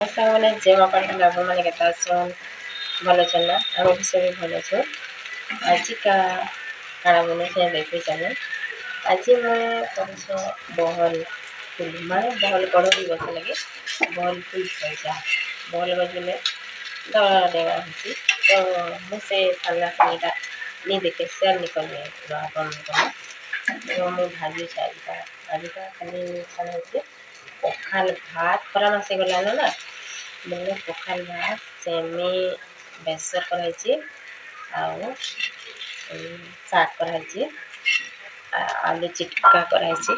ସାଙ୍ଗମାନେ ଯେ ଆପଣ ଆପଣମାନେ କେତେ ଅଛନ୍ ଭଲ ଅଛନ୍ ନା ଆମ ବିଷୟ ବି ଭଲ ଅଛୁ ଆଜିକା କାଣା ବନଉଛେ ଦେଖୁଛେ ଆଜି ମୁଁ କରୁଛେ ବହଲ ଫୁଲ ମାନେ ବହଲ ବଡ଼ ବି ଗଛ ଲାଗି ବହଲ ଫୁଲ ଖାଇଛା ବହଲ ଗଛଲେ ଦଳା ଡେଙ୍ଗା ହେଇଛି ତ ମୁଁ ସେ ସାମ୍ନା ସାଙ୍ଗଟା ନି ଦେଖେ ସେୟାର ନି କଲେ ଆପଣଙ୍କର ମୁଁ ଭାଜୁଛେ ଆଜିକା ଖାଲି କ'ଣ ହେଉଛି ପଖାଲ ଭାତ ଖରା ମାସ ଗଲାନ ନା ବୋଲେ ପଖାଲ ଭାତ ସେମି ବେସର କରାହେଇଛି ଆଉ ଶାଗ କରାହେଇଛି ଆଲୁ ଚିଟକା କରାହେଇଛି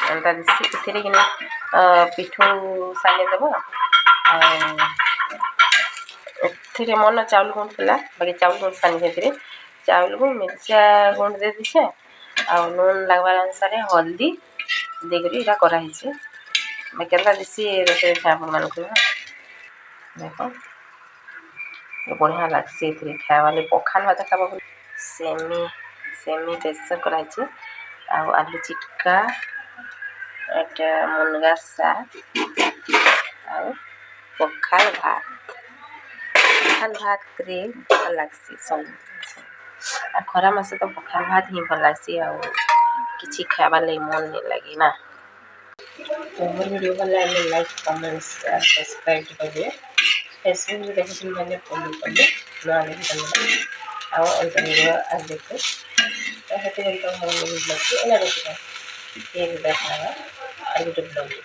ଏନ୍ତା ଦିଶି ସେଥିରେ କିନା ପିଠଉ ସାନି ଦେବ ଆଉ ଏଥିରେ ମନ ଚାଉଳ ଗୁଣ୍ଡ ଥିଲା ବାକି ଚାଉଳ ଗୁଣ୍ଡ ସାନି ସେଥିରେ ଚାଉଳକୁ ମିର୍ଚା ଗୁଣ୍ଡ ଦେଇ ଦେଇଛେ ଆଉ ଲୁଣ ଲାଗ୍ବାର ଅନୁସାରେ ହଳଦୀ ଦେଇକରି ଏଇଟା କରାହେଇଛି କେନ୍ତା ଦିଶି ରୋଷେଇ ଆପଣମାନଙ୍କୁ ଦେଖ ବଢ଼ିଆ ଲାଗ୍ସି ଏଥିରେ ଖାଇବା ଲାଗି ପଖାଲ ଭାତ ଖାଇବା ସେମି ବେସର କରାହେଇଛି ଆଉ ଆଲୁ ଚିଟକା ଏଟା ମୁନଗା ଶାଗ ଆଉ ପଖାଲ ଭାତରେ ଭଲ ଲାଗ୍ସି ସବୁ ଖରା ମାସ ତ ପଖାଲ ଭାତ ହିଁ ଭଲ ଲାଗ୍ସି ଆଉ କିଛି ଖାଇବାର୍ ଲାଗି ମନ ନାଇଁ ଲାଗେ ନା ମୋର ଭିଡ଼ିଓ ଭଲ ଲାଗିଲେ ଲାଇକ୍ କମେଣ୍ଟ ସେୟାର ସବସ୍କ୍ରାଇବ୍ କରିବେ ଫେସବୁକରେ ଦେଖୁଛନ୍ତି ମାନେ ଫଲୋ କଲେ ନୂଆ ଆଉ ଅଲଗା ଭିଡ଼ିଓ ଆଜି ଦେଖୁ ତ ସେଥିପାଇଁ ତ ଭଲ ଲାଗଛି ଏଇନା ଦେଖିବା ଦେଖା ଆଉ ଗୋଟେ ବ୍ଲଗ୍